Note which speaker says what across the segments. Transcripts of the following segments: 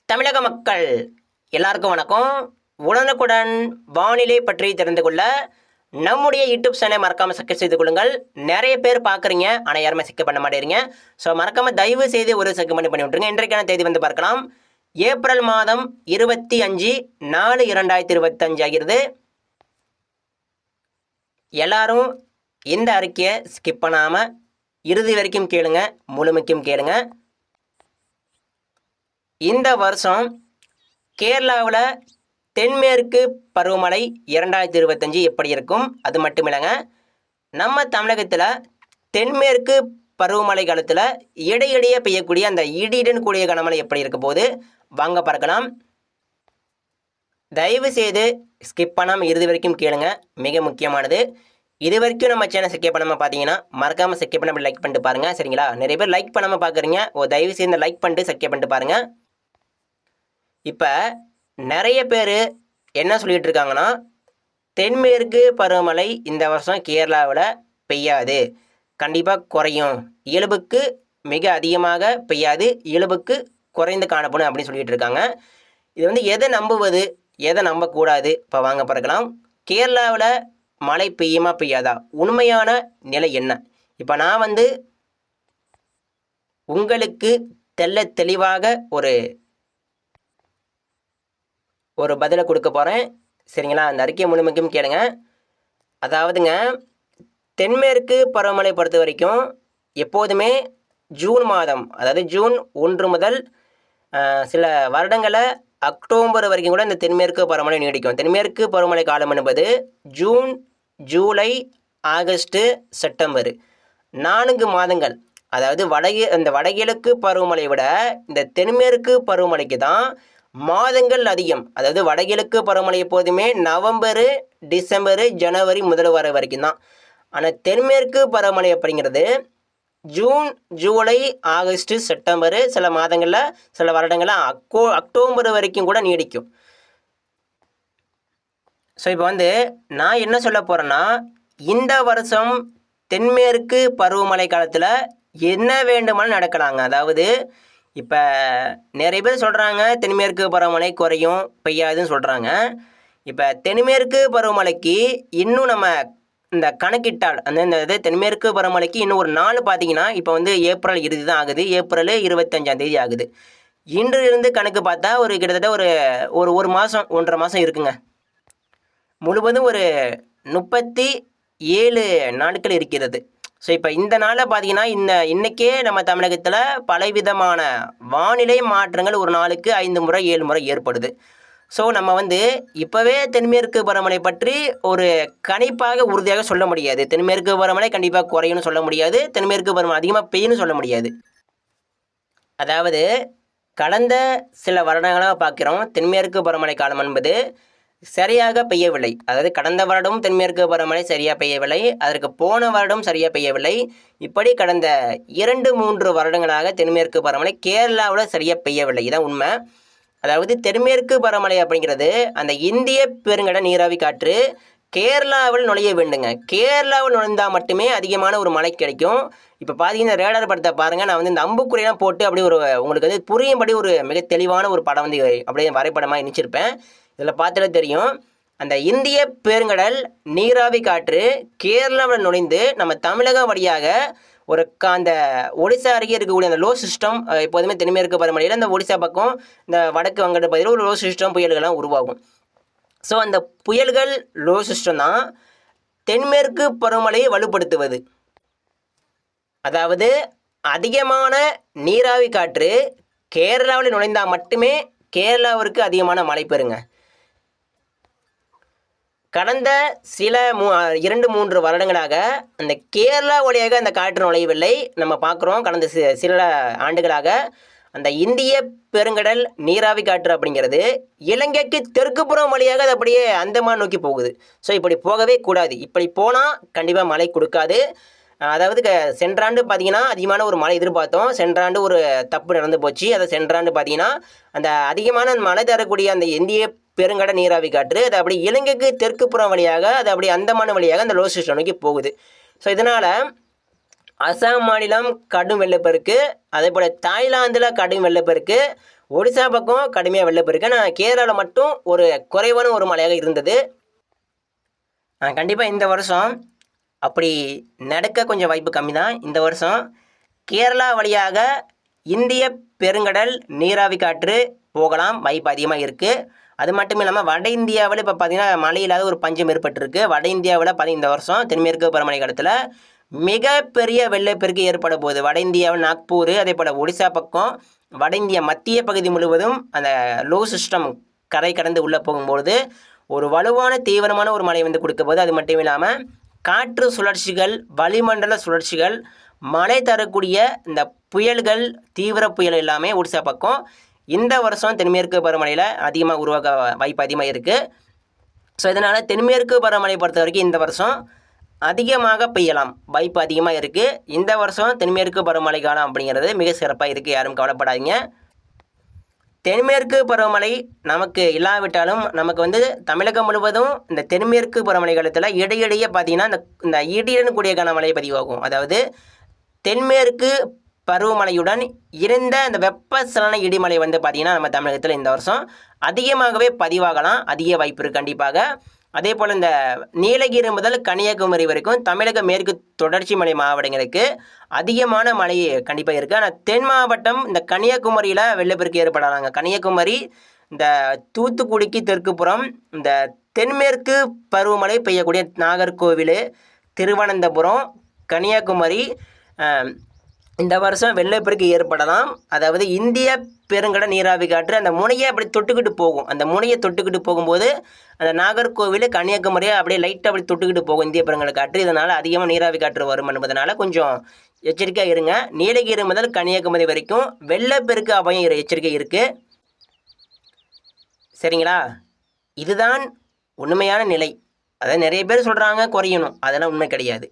Speaker 1: தமிழக மக்கள் எல்லாருக்கும் வணக்கம். உடனுக்குடன் வானிலை பற்றி தெரிந்து கொள்ள நம்முடைய யூடியூப் சேனலை மறக்காமல் சப்ஸ்கிரைப் செய்து கொள்ளுங்கள். நிறைய பேர் பார்க்குறீங்க, ஆனால் யாருமே சப்ஸ்கிரைப் பண்ண மாட்டேறீங்க. ஸோ மறக்காமல் தயவு செய்து ஒரு சப்ஸ்கிரைப் பண்ணி விட்டுருங்க. இன்றைக்கான தேதி வந்து பார்க்கலாம். ஏப்ரல் மாதம் 25/4/2025 ஆகிறது. எல்லாரும் இந்த அறிக்கையை ஸ்கிப் பண்ணாமல் இறுதி வரைக்கும் கேளுங்க, முழுமைக்கும் கேளுங்க. இந்த வருஷம் கேரளாவில் தென்மேற்கு பருவமழை 2025 எப்படி இருக்கும்? அது மட்டும் இல்லைங்க, நம்ம தமிழகத்தில் தென்மேற்கு பருவமழை காலத்தில் இடையிடையே பெய்யக்கூடிய அந்த இடியுடன் கூடிய கனமழை எப்படி இருக்க போது வாங்க பார்க்கலாம். தயவு செய்து ஸ்கிப் பண்ணாமல் இறுதி வரைக்கும் கேளுங்க, மிக முக்கியமானது. இது வரைக்கும் நம்ம சேனல் சப்ஸ்கிரைப் பண்ணாமல் பார்த்தீங்கன்னா மறக்காமல் சப்ஸ்கிரைப் பண்ணாமல் லைக் பண்ணிட்டு பாருங்கள், சரிங்களா? நிறைய பேர் லைக் பண்ணாமல் பார்க்குறீங்க, தயவு செய்து இந்த லைக் பண்ணிட்டு சப்ஸ்கிரைப் பண்ணிட்டு பாருங்கள். இப்போ நிறைய பேர் என்ன சொல்லிகிட்டு இருக்காங்கன்னா, தென்மேற்கு பருவமழை இந்த வருஷம் கேரளாவில் பெய்யாது, கண்டிப்பாக குறையும், இயல்புக்கு மிக அதிகமாக பெய்யாது, இயல்புக்கு குறைந்து காணப்படும் அப்படின்னு சொல்லிகிட்டு இருக்காங்க. இது வந்து எதை நம்புவது, எதை நம்பக்கூடாது, இப்போ வாங்க பார்க்கலாம். கேரளாவில் மழை பெய்யுமா பெய்யாதா, உண்மையான நிலை என்ன? இப்போ நான் வந்து உங்களுக்கு தெளிவாக ஒரு பதிலை கொடுக்க போகிறேன், சரிங்களா? அந்த அறிக்கையை முழுமைக்கும் கேளுங்க. அதாவதுங்க, தென்மேற்கு பருவமழை பொறுத்த வரைக்கும் எப்போதுமே ஜூன் மாதம், அதாவது ஜூன் 1 முதல் சில வருடங்களில் அக்டோபர் வரைக்கும் கூட இந்த தென்மேற்கு பருவமழை நீடிக்கும். தென்மேற்கு பருவமழை காலம் என்பது ஜூன், ஜூலை, ஆகஸ்ட்டு, செப்டம்பர் 4 மாதங்கள். அதாவது இந்த வடகிழக்கு பருவமழை விட இந்த தென்மேற்கு பருவமழைக்கு தான் மாதங்கள் அதிகம். அதாவது வடகிழக்கு பருவமழை எப்போதுமே நவம்பர், டிசம்பர், ஜனவரி முதல் வர வரைக்கும் தான். ஆனால் தென்மேற்கு பருவமழை அப்படிங்கிறது ஜூன், ஜூலை, ஆகஸ்ட்டு, செப்டம்பர், சில மாதங்களில் சில வருடங்களில் அக்டோபர் வரைக்கும் கூட நீடிக்கும். ஸோ இப்போ வந்து நான் என்ன சொல்ல போகிறேன்னா, இந்த வருஷம் தென்மேற்கு பருவமழை காலத்தில் என்ன வேண்டுமானாலும் நடக்கலாங்க. அதாவது இப்போ நிறைய பேர் சொல்கிறாங்க தென்மேற்கு பருவமழை குறையும், பெய்யாதுன்னு சொல்கிறாங்க. இப்போ தென்மேற்கு பருவமழைக்கு இன்னும் நம்ம இந்த கணக்கிட்டால் அந்த தென்மேற்கு பருவமழைக்கு இன்னும் ஒரு நாள் பார்த்தீங்கன்னா, இப்போ வந்து ஏப்ரல் இறுதி தான் ஆகுது, ஏப்ரல் 25 ஆகுது. இன்றிலிருந்து கணக்கு பார்த்தா கிட்டத்தட்ட ஒரு மாதம், 1.5 மாதம் இருக்குங்க. முழுவதும் ஒரு 37 நாட்கள் இருக்கிறது. ஸோ இப்போ இந்த நாளில் பார்த்தீங்கன்னா, இன்றைக்கே நம்ம தமிழகத்தில் பலவிதமான வானிலை மாற்றங்கள் ஒரு நாளுக்கு 5 முறை 7 முறை ஏற்படுது. ஸோ நம்ம வந்து இப்போவே தென்மேற்கு பருவமழை பற்றி ஒரு கணிப்பாக உறுதியாக சொல்ல முடியாது. தென்மேற்கு பருவமழை கண்டிப்பாக குறையும்னு சொல்ல முடியாது, தென்மேற்கு பருவமழை அதிகமாக பெய்யும்னு சொல்ல முடியாது. அதாவது கடந்த சில வருடங்களாக பார்க்குறோம், தென்மேற்கு பருவமழை காலம் என்பது சரியாக பெய்யவில்லை. அதாவது கடந்த வருடம் தென்மேற்கு பருவமழை சரியாக பெய்யவில்லை, அதற்கு போன வருடம் சரியாக பெய்யவில்லை. இப்படி கடந்த 2-3 வருடங்களாக தென்மேற்கு பருவமழை கேரளாவில் சரியாக பெய்யவில்லை. இதான் உண்மை. அதாவது தென்மேற்கு பருவமழை அப்படிங்கிறது அந்த இந்திய பெருங்கடல் நீராவி காற்று கேரளாவில் நுழைய வேண்டுங்க. கேரளாவில் நுழைந்தால் மட்டுமே அதிகமான ஒரு மழை கிடைக்கும். இப்போ பார்த்தீங்கன்னா ரேடார் படத்தை பாருங்கள், நான் வந்து இந்த அம்புக்குறையெல்லாம் போட்டு அப்படியே உங்களுக்கு வந்து புரியும்படி ஒரு மிக தெளிவான ஒரு படம் வந்து அப்படியே வரைபடமாக இணைச்சிருப்பேன். இதில் பார்த்தாலே தெரியும், அந்த இந்திய பெருங்கடல் நீராவி காற்று கேரளாவில் நுழைந்து நம்ம தமிழகம் வழியாக அந்த ஒடிசா அருகே இருக்கக்கூடிய அந்த லோ சிஸ்டம், எப்போதுமே தென்மேற்கு பருவமழையில் இந்த ஒடிசா பக்கம் இந்த வடக்கு வங்கட பகுதியில் ஒரு லோ சிஸ்டம் புயல்கள்லாம் உருவாகும். ஸோ அந்த புயல்கள் லோ சிஸ்டம் தான் தென்மேற்கு பருவமழையை வலுப்படுத்துவது. அதாவது அதிகமான நீராவி காற்று கேரளாவில் நுழைந்தால் மட்டுமே கேரளாவிற்கு அதிகமான மழை பெறுங்க. கடந்த சில 2-3 வருடங்களாக அந்த கேரளா வழியாக அந்த காற்று நுழையவில்லை. நம்ம பார்க்குறோம் கடந்த சில ஆண்டுகளாக அந்த இந்திய பெருங்கடல் நீராவி காற்று அப்படிங்கிறது இலங்கைக்கு தெற்கு புறம் வழியாக அது அப்படியே அந்தமான் நோக்கி போகுது. ஸோ இப்படி போகவே கூடாது. இப்படி போனால் கண்டிப்பாக மழை கொடுக்காது. அதாவது சென்ற ஆண்டு பார்த்தீங்கன்னா அதிகமான ஒரு மழை எதிர்பார்த்தோம், சென்ற ஆண்டு ஒரு தப்பு நடந்து போச்சு. அதை சென்ற ஆண்டு பார்த்தீங்கன்னா அந்த அதிகமான மழை தரக்கூடிய அந்த இந்திய பெருங்கடல் நீராவி காற்று அது அப்படி இலங்கைக்கு தெற்கு புறம் வழியாக அது அப்படி அந்தமான் வழியாக அந்த லோ சிஸ்டம் நோக்கி போகுது. ஸோ இதனால் அசாம் மாநிலம் கடும் வெள்ளப்பெருக்கு, அதே போல் தாய்லாந்தில் கடும் வெள்ளப்பெருக்கு, ஒடிசா பக்கம் கடுமையாக வெள்ளப்பெருக்கு. ஆனால் கேரளாவில் மட்டும் ஒரு குறைவான ஒரு மழையாக இருந்தது. கண்டிப்பாக இந்த வருஷம் அப்படி நடக்க கொஞ்சம் வாய்ப்பு கம்மி தான். இந்த வருஷம் கேரளா வழியாக இந்திய பெருங்கடல் நீராவி காற்று போகலாம், வாய்ப்பு அதிகமாக இருக்குது. அது மட்டும் இல்லாமல் வட இந்தியாவில் இப்போ பார்த்திங்கன்னா மழை இல்லாத ஒரு பஞ்சம் ஏற்பட்டிருக்கு. வட இந்தியாவில் பார்த்திங்கன்னா இந்த வருஷம் தென்மேற்கு பருவமழை காலத்தில் மிகப்பெரிய வெள்ளப்பெருக்கு ஏற்பட போகுது. வட இந்தியாவில் நாக்பூர், அதே போல் ஒடிசா பக்கம், வட இந்தியா மத்திய பகுதி முழுவதும் அந்த லோ சிஸ்டம் கரை கடந்து உள்ளே போகும்பொழுது ஒரு வலுவான தீவிரமான ஒரு மழை வந்து கொடுக்க போகுது. அது மட்டும் இல்லாமல் காற்று சுழற்சிகள், வளிமண்டல சுழற்சிகள், மழை தரக்கூடிய இந்த புயல்கள், தீவிர புயல் எல்லாமே ஒடிசா பக்கம் இந்த வருஷம் தென்மேற்கு பருவமழையில் அதிகமாக உருவாக வாய்ப்பு அதிகமாக இருக்குது. ஸோ இதனால் தென்மேற்கு பருவமழை பொறுத்த வரைக்கும் இந்த வருஷம் அதிகமாக பெய்யலாம், வாய்ப்பு அதிகமாக இருக்குது. இந்த வருஷம் தென்மேற்கு பருவமழை காலம் அப்படிங்கிறது மிக சிறப்பாக இருக்குது, யாரும் கவலைப்படாதீங்க. தென்மேற்கு பருவமழை நமக்கு இல்லாவிட்டாலும் நமக்கு வந்து தமிழகம் முழுவதும் இந்த தென்மேற்கு பருவமழை காலத்தில் இடையிடையே பார்த்திங்கன்னா இந்த இடியுடன் கூடிய கனமழை பதிவாகும். அதாவது தென்மேற்கு பருவமழையுடன் இருந்த இந்த வெப்பசலன இடிமலை வந்து பார்த்திங்கன்னா நம்ம தமிழகத்தில் இந்த வருஷம் அதிகமாகவே பதிவாகலாம், அதிக வாய்ப்பு இருக்குது கண்டிப்பாக. அதே போல் இந்த நீலகிரி முதல் கன்னியாகுமரி வரைக்கும் தமிழக மேற்கு தொடர்ச்சி மலை மாவட்டங்களுக்கு அதிகமான மழை கண்டிப்பாக இருக்குது. ஆனால் தென் மாவட்டம் இந்த கன்னியாகுமரியில் வெள்ளப்பெருக்கு ஏற்படலாங்க. கன்னியாகுமரி, இந்த தூத்துக்குடிக்கு தெற்குப்புறம் இந்த தென்மேற்கு பருவமழை பெய்யக்கூடிய நாகர்கோவில், திருவனந்தபுரம், கன்னியாகுமரி இந்த வருஷம் வெள்ளப்பெருக்கு ஏற்படலாம். அதாவது இந்திய பெருங்கடல் நீராவி காற்று அந்த முனையை அப்படி தொட்டுக்கிட்டு போகும். அந்த முனையை தொட்டுக்கிட்டு போகும்போது அந்த நாகர்கோவில், கன்னியாகுமரியை அப்படியே லைட்டாக அப்படி தொட்டுக்கிட்டு போகும் இந்திய பெருங்கடல் காற்று. இதனால் அதிகமாக நீராவி காற்று வரும் என்பதனால கொஞ்சம் எச்சரிக்கையாக இருங்க. நீலகிரி முதல் கன்னியாகுமரி வரைக்கும் வெள்ளப்பெருக்கு அபாயம் எச்சரிக்கை இருக்குது, சரிங்களா? இதுதான் உண்மையான நிலை. அதாவது நிறைய பேர் சொல்கிறாங்க குறையணும், அதெல்லாம் உண்மை கிடையாது.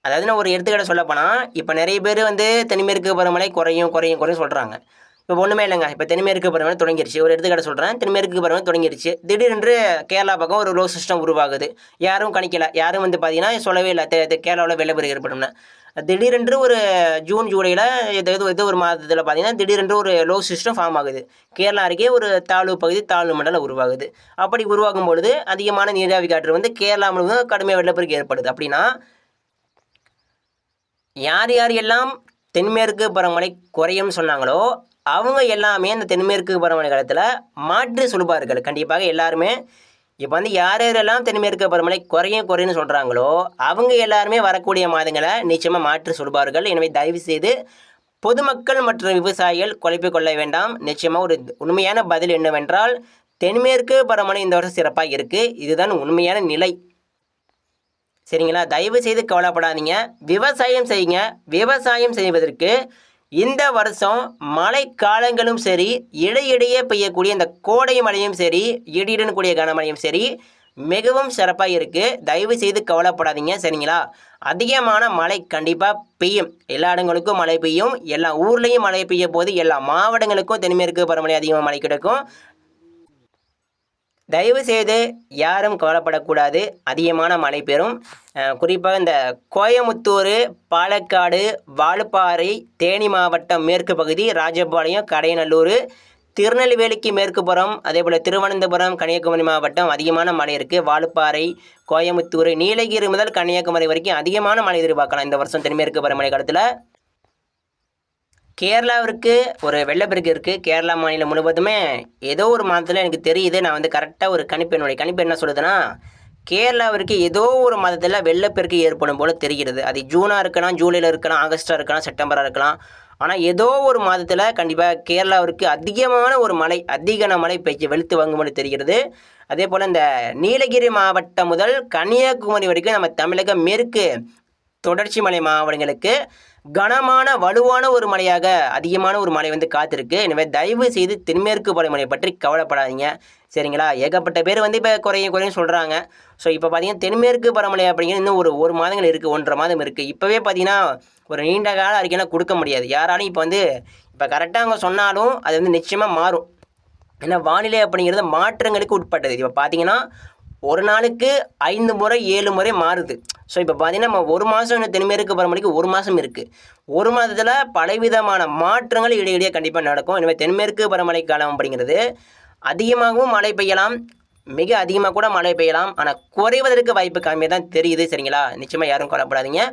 Speaker 1: அதாவது நான் ஒரு எடுத்துக்காட்ட சொல்லப்போனால், இப்போ நிறைய பேர் வந்து தென்மேற்கு பருவமழை குறையும் சொல்கிறாங்க. இப்போ ஒன்றுமே இல்லைங்க. இப்போ தென்மேற்கு பருவமழை தொடங்கிருச்சு. ஒரு எடுத்துக்காட்ட சொல்கிறேன். தென்மேற்கு பருவமழை தொடங்கிருச்சு. திடீரென்று கேரளா பக்கம் ஒரு லோ சிஸ்டம் உருவாகுது. யாரும் கணிக்கலை, யாரும் வந்து பார்த்தீங்கன்னா சொல்லவே இல்லை கேரளாவில் வெள்ளப்பெருக்கு ஏற்படும்னு. திடீரென்று ஒரு ஜூன் ஜூலையில் ஏதோ ஒரு மாதத்தில் பார்த்தீங்கன்னா திடீரென்று ஒரு லோ சிஸ்டம் ஃபார்ம் ஆகுது. கேரளா அருகே ஒரு தாழ்வு பகுதி, தாழ்வு மண்டலம் உருவாகுது. அப்படி உருவாகும் பொழுது அதிகமான நீராவி காற்று வந்து கேரளா முழுவதும் கடுமையாக வெள்ளப்பெருக்கு ஏற்படுது. அப்படின்னா யார் எல்லாம் தென்மேற்கு பருவமழை குறையும் சொன்னாங்களோ அவங்க எல்லாமே இந்த தென்மேற்கு பருவமழை காலத்தில் மாற்று சொல்வார்கள். கண்டிப்பாக எல்லாருமே இப்போ வந்து யாரெல்லாம் தென்மேற்கு பருவமழை குறையும்னு சொல்கிறாங்களோ அவங்க எல்லாருமே வரக்கூடிய மாதங்களை நிச்சயமாக மாற்று சொல்வார்கள். எனவே தயவு செய்து பொதுமக்கள் மற்றும் விவசாயிகள் குழப்பிக் கொள்ள வேண்டாம். நிச்சயமாக ஒரு உண்மையான பதில் என்னவென்றால் தென்மேற்கு பருவமழை இந்த வருஷம் சிறப்பாக இருக்குது. இதுதான் உண்மையான நிலை, சரிங்களா? தயவு செய்து கவலைப்படாதீங்க, விவசாயம் செய்யுங்க. விவசாயம் செய்வதற்கு இந்த வருஷம் மழை காலங்களும் சரி, இடையிடையே பெய்யக்கூடிய இந்த கோடை மழையும் சரி, இடியுடன் கூடிய கனமழையும் சரி மிகவும் சிறப்பாக இருக்குது. தயவு செய்து கவலைப்படாதீங்க, சரிங்களா? அதிகமான மழை கண்டிப்பாக பெய்யும், எல்லா இடங்களுக்கும் மழை பெய்யும், எல்லா ஊர்லேயும் மழை பெய்ய போது, எல்லா மாவட்டங்களுக்கும் தென்மேற்கு பருவமழை அதிகமாக மழை கிடைக்கும். தயவு செய்து யாரும் கவலைப்படக்கூடாது, அதிகமான மழை பெறும். குறிப்பாக இந்த கோயமுத்தூர், பாலக்காடு, வால்பாறை, தேனி மாவட்டம் மேற்கு பகுதி, ராஜபாளையம், கடையநல்லூர், திருநெல்வேலிக்கு மேற்கு புறம், அதே போல் திருவனந்தபுரம், கன்னியாகுமரி மாவட்டம் அதிகமான மழை இருக்குது. வால்பாறை, கோயமுத்தூர், நீலகிரி முதல் கன்னியாகுமரி வரைக்கும் அதிகமான மழை எதிர்பார்க்கலாம் இந்த வருஷம் தென்மேற்கு பருவமழை காலத்தில். கேரளாவிற்கு ஒரு வெள்ளப்பெருக்கு இருக்குது. கேரளா மாநிலம் முழுவதுமே ஏதோ ஒரு மாதத்தில் எனக்கு தெரியுது. நான் வந்து கரெக்டாக ஒரு என்னுடைய கணிப்பு என்ன சொல்லுதுன்னா, கேரளாவிற்கு ஏதோ ஒரு மாதத்தில் வெள்ளப்பெருக்கு ஏற்படும் போல் தெரிகிறது. அது ஜூனாக இருக்கலாம், ஜூலையில் இருக்கலாம், ஆகஸ்ட்டாக இருக்கலாம், செப்டம்பராக இருக்கலாம். ஆனால் ஏதோ ஒரு மாதத்தில் கண்டிப்பாக கேரளாவிற்கு அதிகமான ஒரு மழை, அதிக மழை பெய்ய வெளுத்து வாங்கும்போது தெரிகிறது. அதே போல் இந்த நீலகிரி மாவட்டம் முதல் கன்னியாகுமரி வரைக்கும் நம்ம தமிழக மேற்கு தொடர்ச்சி மலை மாவட்டங்களுக்கு கனமான வலுவான ஒரு மழையாக அதிகமான ஒரு மழை வந்து காத்திருக்கு. எனவே தயவு செய்து தென்மேற்கு பருவமழை பற்றி கவலைப்படாதீங்க, சரிங்களா? ஏகப்பட்ட பேர் வந்து இப்போ குறையும் சொல்கிறாங்க. ஸோ இப்போ பார்த்தீங்கன்னா தென்மேற்கு பருவமழை அப்படிங்கிறது இன்னும் ஒரு மாதங்கள் இருக்குது, 1.5 மாதம் இருக்குது. இப்போவே பார்த்தீங்கன்னா ஒரு நீண்ட கால அறிக்கைலாம் கொடுக்க முடியாது யாராலும். இப்போ கரெக்டாக அவங்க சொன்னாலும் அது வந்து நிச்சயமாக மாறும். ஏன்னா வானிலை அப்படிங்கிறது மாற்றங்களுக்கு உட்பட்டது. இப்போ பார்த்தீங்கன்னா ஒரு நாளுக்கு 5 முறை 7 முறை மாறுது. ஸோ இப்போ பார்த்தீங்கன்னா நம்ம ஒரு மாதம் இன்னும் தென்மேற்கு பருவமழைக்கு ஒரு மாதம் இருக்குது. ஒரு மாதத்தில் பலவிதமான மாற்றங்கள் இடையிடையே கண்டிப்பாக நடக்கும். எனவே தென்மேற்கு பருவமழை காலம் அப்படிங்கிறது அதிகமாகவும் மழை பெய்யலாம், மிக அதிகமாக கூட மழை பெய்யலாம். ஆனால் குறைவதற்கு வாய்ப்பு கம்மியாக தான் தெரியுது. சரிங்களா? நிச்சயமாக யாரும் கவலைப்படாதீங்க.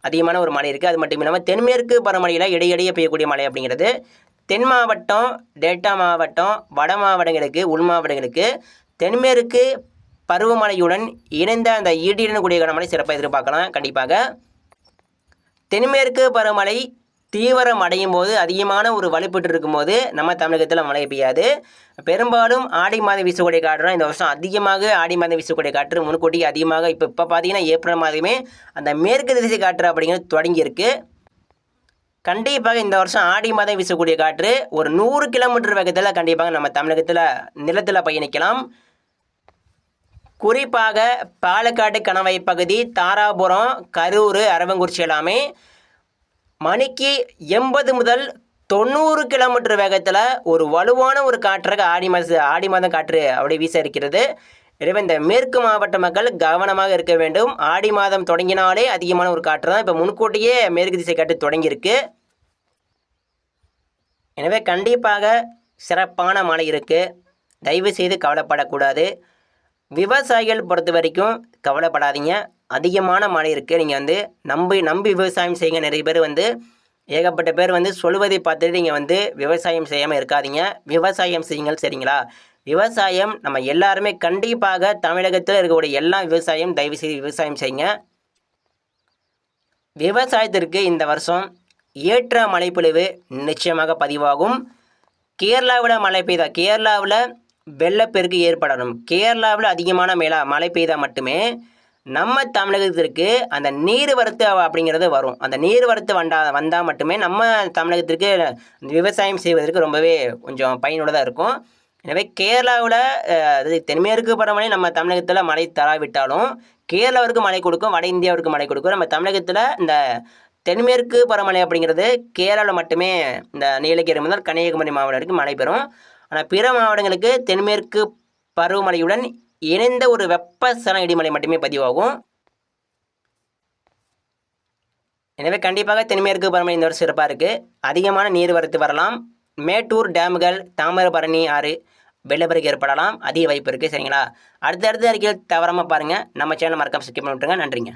Speaker 1: அதிகமான ஒரு மழை இருக்குது. அது மட்டும் இல்லாமல் தென்மேற்கு பருவமழையில் இடையிடையே பெய்யக்கூடிய மழை அப்படிங்கிறது தென் மாவட்டம், டெல்டா மாவட்டம், வட மாவட்டங்களுக்கு, உள் மாவட்டங்களுக்கு தென்மேற்கு பருவமழையுடன் இணைந்த அந்த இடியுடன் கூடிய கனமழை சிறப்பாக எதிர்பார்க்கலாம். கண்டிப்பாக தென்மேற்கு பருவமழை தீவிரம் அடையும் போது அதிகமான ஒரு வலுப்பெற்று இருக்கும்போது நம்ம தமிழகத்தில் மழை பெய்யாது. பெரும்பாலும் ஆடி மாதம் வீசக்கூடிய காற்று இந்த வருஷம் அதிகமாக ஆடி மாதம் வீசக்கூடிய காற்று முன்கூட்டி அதிகமாக இப்போ பார்த்தீங்கன்னா ஏப்ரல் மாதமே அந்த மேற்கு திசை காற்று அப்படிங்கிறது தொடங்கியிருக்கு. கண்டிப்பாக இந்த வருஷம் ஆடி மாதம் வீசக்கூடிய காற்று ஒரு 100 கிலோமீட்டர் வேகத்தில் கண்டிப்பாக நம்ம தமிழகத்தில் நிலத்தில் பயணிக்கலாம். குறிப்பாக பாலக்காடு கணவாய் பகுதி, தாராபுரம், கரூர், அரவங்குறிச்சி எல்லாமே மணிக்கு 80 முதல் 90 கிலோமீட்டர் வேகத்தில் ஒரு வலுவான ஒரு காற்றாக ஆடி மாதம் காற்று அப்படி வீச இருக்கிறது. எனவே இந்த மேற்கு மாவட்ட மக்கள் கவனமாக இருக்க வேண்டும். ஆடி மாதம் தொடங்கினாலே அதிகமான ஒரு காற்று தான். இப்போ முன்கூட்டியே மேற்கு திசை காற்று தொடங்கியிருக்கு. எனவே கண்டிப்பாக சிறப்பான மழை இருக்குது. தயவு செய்து கவலைப்படக்கூடாது. விவசாயிகள் பொறுத்த வரைக்கும் கவலைப்படாதீங்க. அதிகமான மழை இருக்குது. நீங்கள் நம்பி விவசாயம் செய்யுங்க. நிறைய பேர் ஏகப்பட்ட பேர் சொல்வதை பார்த்துட்டு நீங்கள் விவசாயம் செய்யாமல் இருக்காதீங்க. விவசாயம் செய்யுங்கள். சரிங்களா? விவசாயம் நம்ம எல்லாருமே கண்டிப்பாக தமிழகத்தில் இருக்கக்கூடிய எல்லா விவசாயம் தயவு செய்து விவசாயம் செய்யுங்க. விவசாயத்திற்கு இந்த வருஷம் ஏற்ற மழைப்பொழிவு நிச்சயமாக பதிவாகும். கேரளாவில் மழை பெய்தால் கேரளாவில் வெள்ளப்பெருக்கு ஏற்படணும். கேரளாவில் அதிகமான மழை பெய்தால் மட்டுமே நம்ம தமிழகத்திற்கு அந்த நீர்வரத்து அப்படிங்கிறது வரும். அந்த நீர்வரத்து வந்தால் மட்டுமே நம்ம தமிழகத்திற்கு விவசாயம் செய்வதற்கு ரொம்பவே கொஞ்சம் பயனுள்ளதாக இருக்கும். எனவே கேரளாவில் அது தென்மேற்கு பருவமழை நம்ம தமிழகத்தில் மழை தராவிட்டாலும் கேரளாவிற்கு மழை கொடுக்கும், வட இந்தியாவிற்கு மழை கொடுக்கும். நம்ம தமிழகத்தில் இந்த தென்மேற்கு பருவமழை அப்படிங்கிறது கேரளாவில் மட்டுமே இந்த நீலகிரி முதல் கன்னியாகுமரி மாவட்டத்திற்கு மழை பெறும். ஆனால் பிற மாவட்டங்களுக்கு தென்மேற்கு பருவமழையுடன் இணைந்த ஒரு வெப்பசலன இடிமலை மட்டுமே பதிவாகும். எனவே கண்டிப்பாக தென்மேற்கு பருவமழை இந்த வருஷம் சிறப்பாக இருக்குது. அதிகமான நீர்வரத்து வரலாம். மேட்டூர் டேமுகள், தாமிரபரணி ஆறு வெள்ளப்பெருக்கு ஏற்படலாம். அதிக வாய்ப்பு இருக்குது. சரிங்களா? அடுத்தடுத்த அறிக்கையில் தவறாமல் பாருங்கள். நம்ம சேனல் மறக்காம சப்ஸ்கிரைப் பண்ணி விட்டுருங்க. நன்றிங்க.